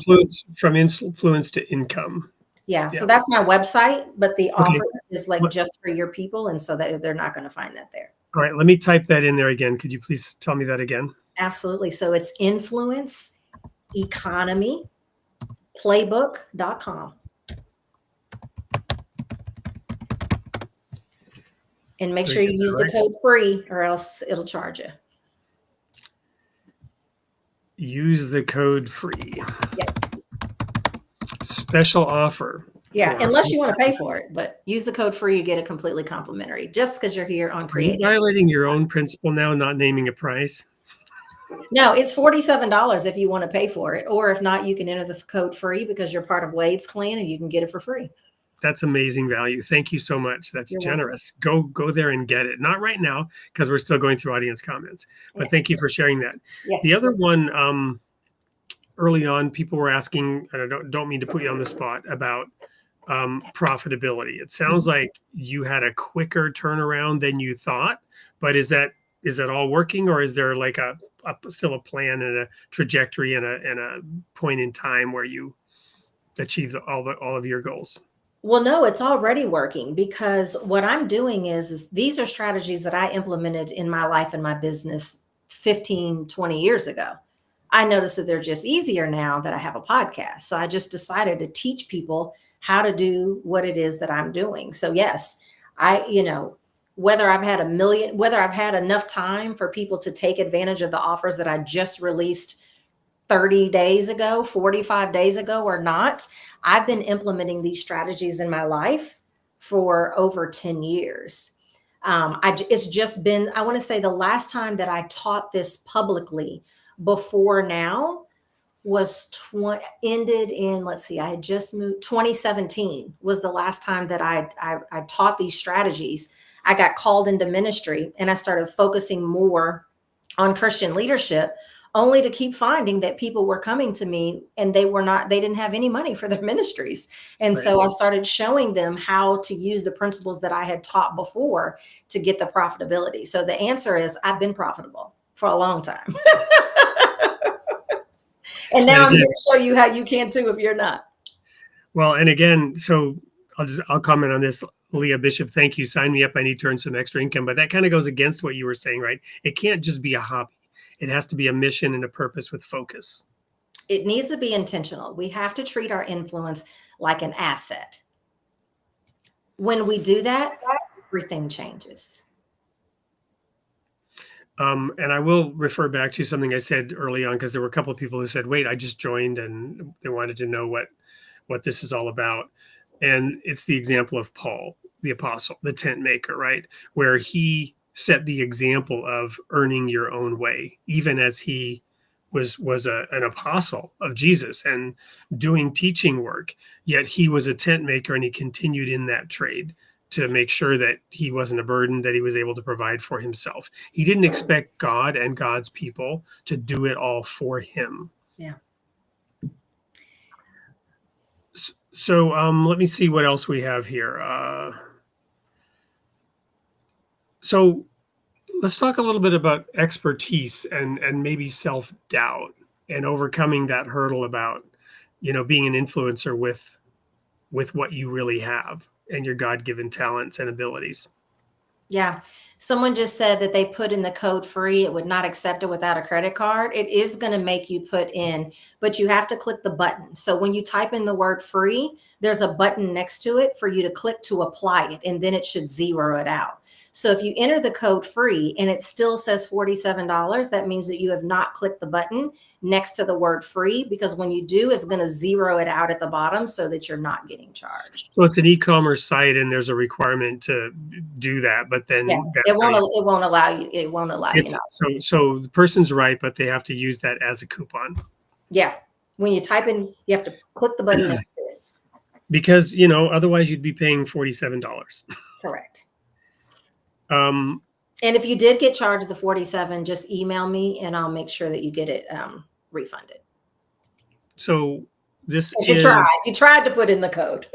Speaker 2: from influence to income.
Speaker 3: Yeah, so that's my website, but the offer is like just for your people, and so that they're not going to find that there.
Speaker 2: All right, let me type that in there again. Could you please tell me that again?
Speaker 3: Absolutely. So it's influenceeconomyplaybook.com. And make sure you use the code free or else it'll charge you.
Speaker 2: Use the code free.
Speaker 3: Yep.
Speaker 2: Special offer.
Speaker 3: Yeah, unless you want to pay for it, but use the code free, you get it completely complimentary just because you're here on Creative.
Speaker 2: Are you violating your own principle now, not naming a price?
Speaker 3: No, it's $47 if you want to pay for it. Or if not, you can enter the code free because you're part of Wade's clan and you can get it for free.
Speaker 2: That's amazing value. Thank you so much. That's generous. Go there and get it. Not right now because we're still going through audience comments, but thank you for sharing that.
Speaker 3: Yes.
Speaker 2: The other one, early on, people were asking, and I don't mean to put you on the spot, about profitability. It sounds like you had a quicker turnaround than you thought, but is that all working, or is there like still a plan and a trajectory and a point in time where you achieve all of your goals?
Speaker 3: Well, no, it's already working because what I'm doing is these are strategies that I implemented in my life and my business 15, 20 years ago. I noticed that they're just easier now that I have a podcast. So I just decided to teach people how to do what it is that I'm doing. So yes, whether I've had enough time for people to take advantage of the offers that I just released 30 days ago, 45 days ago or not, I've been implementing these strategies in my life for over 10 years. It's just been, I want to say the last time that I taught this publicly before now was ended in, let's see, I had just moved, 2017 was the last time that I taught these strategies. I got called into ministry and I started focusing more on Christian leadership, only to keep finding that people were coming to me and they didn't have any money for their ministries. And so I started showing them how to use the principles that I had taught before to get the profitability. So the answer is I've been profitable for a long time. And now I'm here to show you how you can too if you're not.
Speaker 2: Well, and again, so I'll comment on this. Leah Bishop, thank you. Sign me up. I need to earn some extra income. But that kind of goes against what you were saying, right? It can't just be a hobby. It has to be a mission and a purpose with focus.
Speaker 3: It needs to be intentional. We have to treat our influence like an asset. When we do that, everything changes.
Speaker 2: And I will refer back to something I said early on, because there were a couple of people who said, wait, I just joined and they wanted to know what this is all about. And it's the example of Paul, the apostle, the tent maker, right? Where he set the example of earning your own way, even as he was an apostle of Jesus and doing teaching work. Yet he was a tent maker and he continued in that trade to make sure that he wasn't a burden, that he was able to provide for himself. He didn't expect God and God's people to do it all for him.
Speaker 3: Yeah.
Speaker 2: So let me see what else we have here. So let's talk a little bit about expertise and maybe self-doubt and overcoming that hurdle about, being an influencer with what you really have and your God-given talents and abilities.
Speaker 3: Yeah. Someone just said that they put in the code free. It would not accept it without a credit card. It is going to make you put in, but you have to click the button. So when you type in the word free, there's a button next to it for you to click to apply it, and then it should zero it out. So if you enter the code free and it still says $47, that means that you have not clicked the button next to the word free, because when you do, it's going to zero it out at the bottom so that you're not getting charged.
Speaker 2: So it's an e-commerce site and there's a requirement to do that, but then
Speaker 3: Yeah,
Speaker 2: that's how
Speaker 3: it won't allow you. It won't allow you not.
Speaker 2: so the person's right, but they have to use that as a coupon.
Speaker 3: Yeah. When you type in, you have to click the button next to it.
Speaker 2: Because, otherwise you'd be paying $47.
Speaker 3: Correct.
Speaker 2: Um,
Speaker 3: And if you did get charged the 47, just email me and I'll make sure that you get it refunded.
Speaker 2: so this
Speaker 3: You tried to put in the code.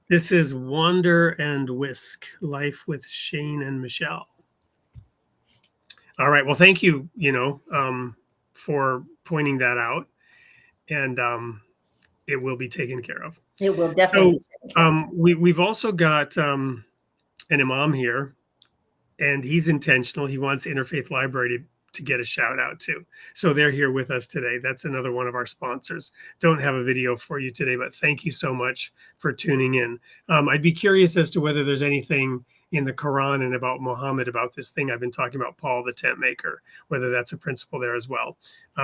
Speaker 2: This is Wander and Whisk, Life with Shane and Michelle. All right. Well, thank you, for pointing that out. And it will be taken care of.
Speaker 3: It will definitely be taken care of.
Speaker 2: We've also got an imam here, and he's intentional. He wants Interfaith Library to get a shout out too. So they're here with us today. That's another one of our sponsors. Don't have a video for you today, but thank you so much for tuning in. I'd be curious as to whether there's anything in the Quran and about Muhammad about this thing I've been talking about, Paul the tent maker, whether that's a principle there as well.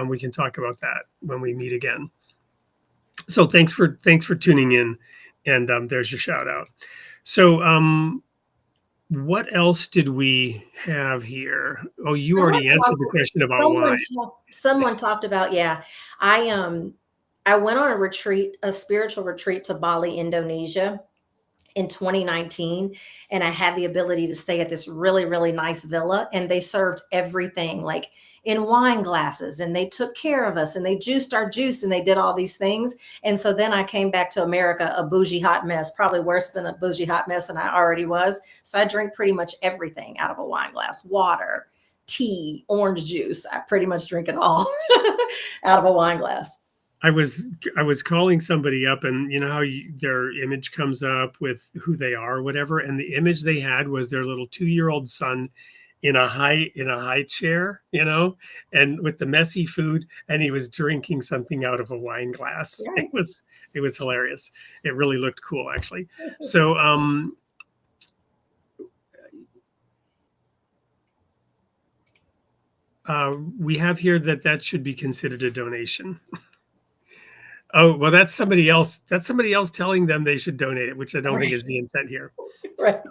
Speaker 2: We can talk about that when we meet again. So thanks for tuning in, and there's your shout out. So what else did we have here? Oh, you already answered the question about wine.
Speaker 3: Someone talked about, yeah. I went on a retreat, a spiritual retreat to Bali, Indonesia in 2019. And I had the ability to stay at this really, really nice villa, and they served everything like in wine glasses, and they took care of us, and they juiced our juice, and they did all these things. And so then I came back to America, a bougie hot mess, probably worse than a bougie hot mess than I already was. So I drink pretty much everything out of a wine glass: water, tea, orange juice. I pretty much drink it all out of a wine glass.
Speaker 2: I was calling somebody up, and how their image comes up with who they are or whatever, and the image they had was their little 2-year-old son in a high chair, and with the messy food, and he was drinking something out of a wine glass. Right. It was hilarious. It really looked cool, actually. So we have here that should be considered a donation. Oh, well, that's somebody else. That's somebody else telling them they should donate it, which I don't think is the intent here.
Speaker 3: Right.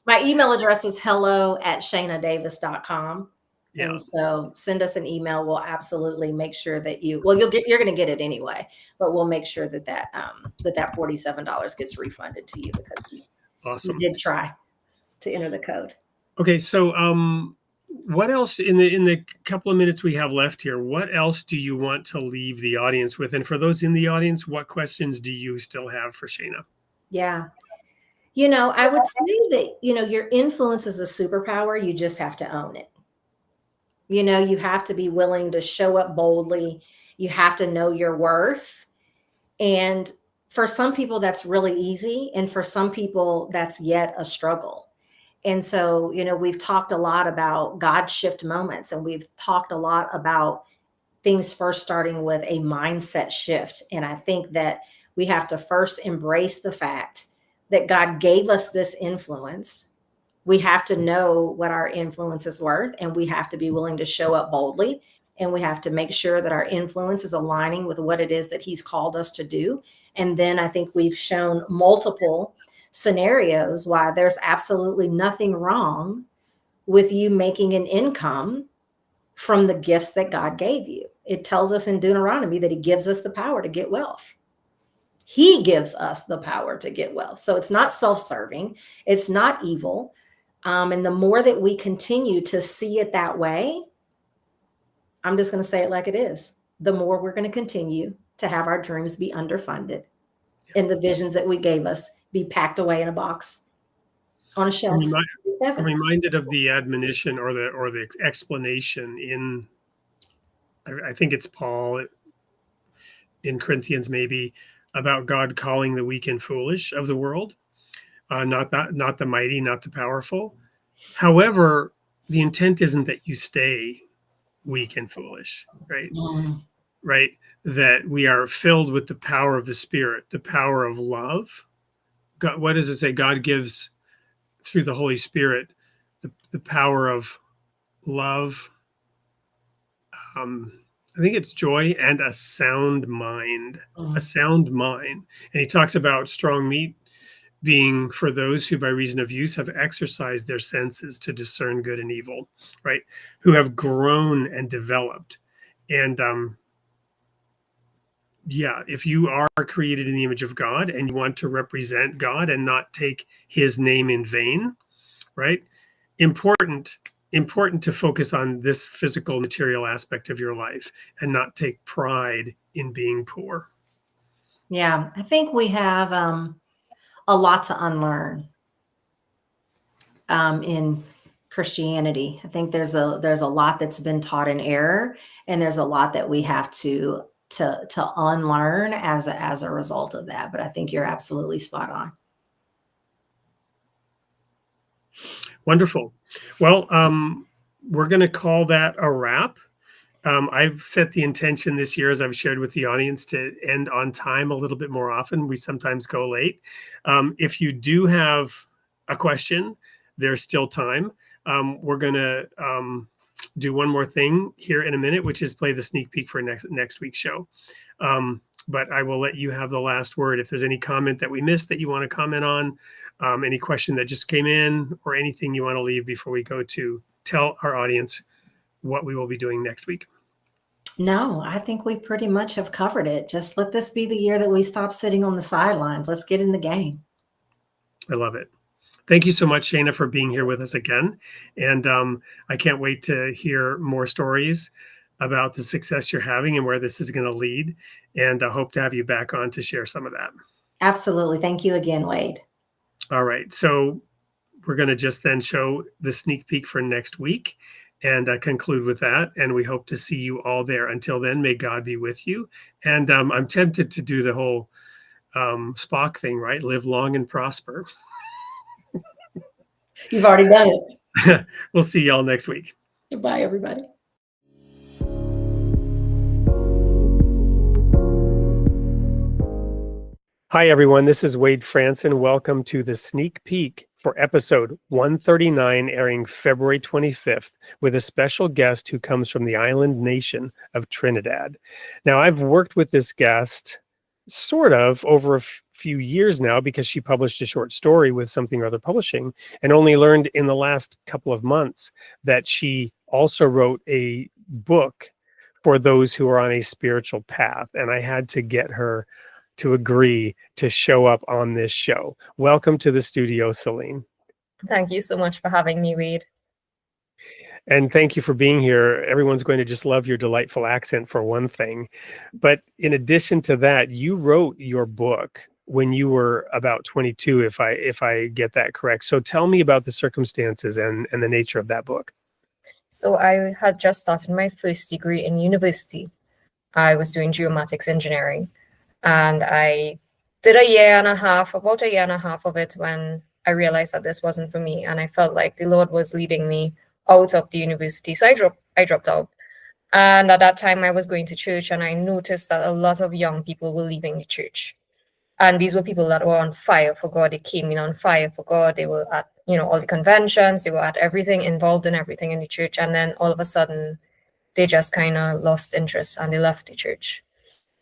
Speaker 3: My email address is hello@shaynadavis.com. Yeah. And so send us an email. We'll absolutely make sure that you're going to get it anyway, but we'll make sure that $47 gets refunded to you, because you did try to enter the code.
Speaker 2: Okay. So, what else in the couple of minutes we have left here, what else do you want to leave the audience with? And for those in the audience, what questions do you still have for Shayna?
Speaker 3: Yeah. I would say that, your influence is a superpower. You just have to own it. You have to be willing to show up boldly. You have to know your worth. And for some people, that's really easy. And for some people, that's yet a struggle. And so, we've talked a lot about God shift moments, and we've talked a lot about things first starting with a mindset shift. And I think that we have to first embrace the fact that God gave us this influence. We have to know what our influence is worth, and we have to be willing to show up boldly, and we have to make sure that our influence is aligning with what it is that He's called us to do. And then I think we've shown multiple scenarios why there's absolutely nothing wrong with you making an income from the gifts that God gave you. It tells us in Deuteronomy that He gives us the power to get wealth. He gives us the power to get wealth. So it's not self-serving. It's not evil. And the more that we continue to see it that way, I'm just going to say it like it is, the more we're going to continue to have our dreams be underfunded and the visions that we gave us be packed away in a box on a shelf.
Speaker 2: I'm reminded of the admonition or the explanation in, I think it's Paul in Corinthians maybe, about God calling the weak and foolish of the world. not the mighty, not the powerful. However, the intent isn't that you stay weak and foolish, right?
Speaker 3: Mm.
Speaker 2: Right? That we are filled with the power of the Spirit, the power of love. God, what does it say? God gives through the Holy Spirit the power of love. I think it's joy and a sound mind. A sound mind. And he talks about strong meat being for those who by reason of use have exercised their senses to discern good and evil, right? Who have grown and developed. And yeah, if you are created in the image of God and you want to represent God and not take his name in vain, right? Important to focus on this physical material aspect of your life and not take pride in being poor.
Speaker 3: Yeah, I think we have a lot to unlearn in Christianity. I think there's a lot that's been taught in error, and there's a lot that we have to unlearn as a result of that. But I think you're absolutely spot on.
Speaker 2: Wonderful. Well, we're going to call that a wrap. I've set the intention this year, as I've shared with the audience, to end on time a little bit more often. We sometimes go late. If you do have a question, there's still time. We're going to do one more thing here in a minute, which is play the sneak peek for next week's show. But I will let you have the last word. If there's any comment that we missed that you want to comment on, any question that just came in, or anything you want to leave before we go to tell our audience what we will be doing next week.
Speaker 3: No, I think we pretty much have covered it. Just let this be the year that we stop sitting on the sidelines. Let's get in the game.
Speaker 2: I love it. Thank you so much, Shayna, for being here with us again. And I can't wait to hear more stories about the success you're having and where this is going to lead. And I hope to have you back on to share some of that.
Speaker 3: Absolutely. Thank you again, Wade.
Speaker 2: All right. So we're going to just then show the sneak peek for next week and conclude with that. And we hope to see you all there. Until then, may God be with you. And I'm tempted to do the whole Spock thing, right? Live long and prosper.
Speaker 3: You've already done it.
Speaker 2: We'll see y'all next week.
Speaker 3: Goodbye, everybody.
Speaker 2: Hi, everyone. This is Wade Franson. Welcome to the sneak peek for episode 139, airing February 25th, with a special guest who comes from the island nation of Trinidad. Now, I've worked with this guest sort of over a few years now because she published a short story with Something or Other Publishing, and only learned in the last couple of months that she also wrote a book for those who are on a spiritual path. And I had to get her to agree to show up on this show. Welcome to the studio, Celine.
Speaker 5: Thank you so much for having me, Wade.
Speaker 2: And thank you for being here. Everyone's going to just love your delightful accent, for one thing. But in addition to that, you wrote your book when you were about 22, if I get that correct. So tell me about the circumstances and the nature of that book.
Speaker 5: So I had just started my first degree in university. I was doing geomatics engineering. And I did about a year and a half of it when I realized that this wasn't for me. And I felt like the Lord was leading me out of the university. So I dropped out. And at that time I was going to church, and I noticed that a lot of young people were leaving the church. And these were people that were on fire for God. They came in on fire for God. They were at, all the conventions. They were at everything, involved in everything in the church. And then all of a sudden they just kind of lost interest and they left the church.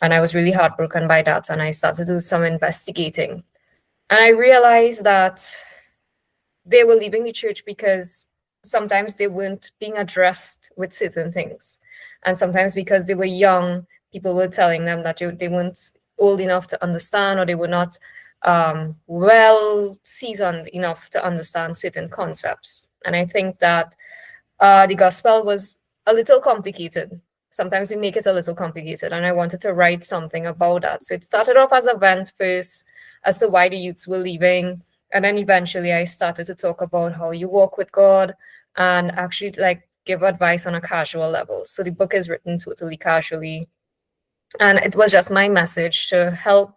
Speaker 5: And I was really heartbroken by that. And I started to do some investigating. And I realized that they were leaving the church because sometimes they weren't being addressed with certain things. And sometimes because they were young, people were telling them that they weren't old enough to understand, or they were not well seasoned enough to understand certain concepts. And I think that the gospel was a little complicated. Sometimes we make it a little complicated, and I wanted to write something about that. So it started off as a vent first as to why the youths were leaving. And then eventually I started to talk about how you walk with God and actually give advice on a casual level. So the book is written totally casually. And it was just my message to help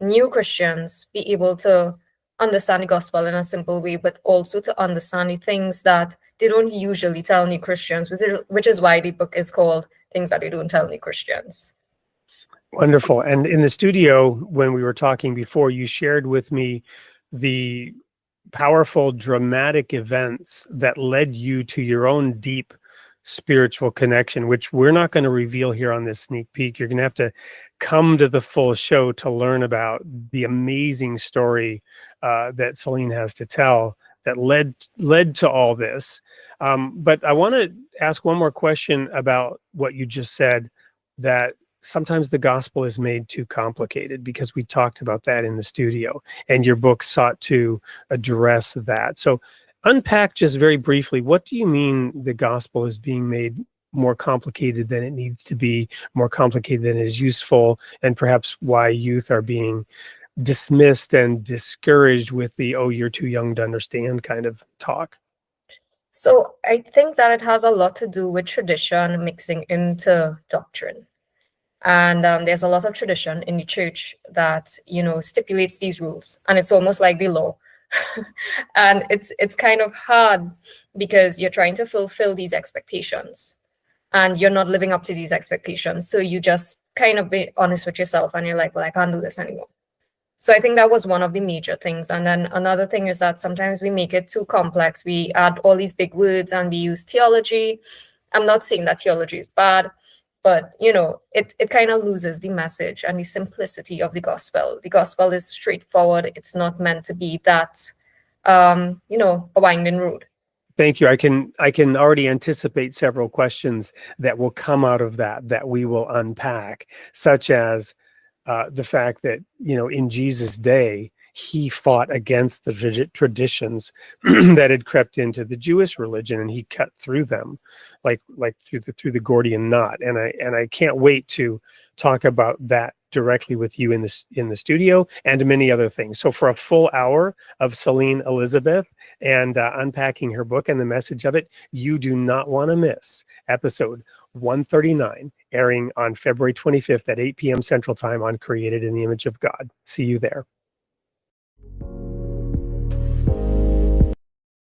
Speaker 5: new Christians be able to understand the gospel in a simple way, but also to understand the things that they don't usually tell new Christians, which is why the book is called Things That They Don't Tell New Christians.
Speaker 2: Wonderful. And in the studio, when we were talking before, you shared with me the powerful, dramatic events that led you to your own deep spiritual connection, which we're not going to reveal here on this sneak peek. You're going to have to come to the full show to learn about the amazing story that Celine has to tell that led to all this. But I want to ask one more question about what you just said, that sometimes the gospel is made too complicated, because we talked about that in the studio, and your book sought to address that. So unpack just very briefly, what do you mean the gospel is being made more complicated than it needs to be, more complicated than is useful, and perhaps why youth are being dismissed and discouraged with the, oh, you're too young to understand kind of talk?
Speaker 5: So I think that it has a lot to do with tradition mixing into doctrine. And there's a lot of tradition in the church that, stipulates these rules, and it's almost like the law. And it's kind of hard because you're trying to fulfill these expectations and you're not living up to these expectations. So you just kind of be honest with yourself and you're like, well, I can't do this anymore. So I think that was one of the major things. And then another thing is that sometimes we make it too complex. We add all these big words and we use theology. I'm not saying that theology is bad, but, it kind of loses the message and the simplicity of the gospel. The gospel is straightforward. It's not meant to be that, a winding road.
Speaker 2: Thank you. I can already anticipate several questions that will come out of that we will unpack, such as the fact that, in Jesus' day, he fought against the traditions that had crept into the Jewish religion, and he cut through them like through the Gordian knot. And I can't wait to talk about that directly with you in the studio, and many other things. So for a full hour of Celine Elizabeth and unpacking her book and the message of it, you do not want to miss episode 139, airing on February 25th at 8 p.m. Central Time on Created in the Image of God. See you there.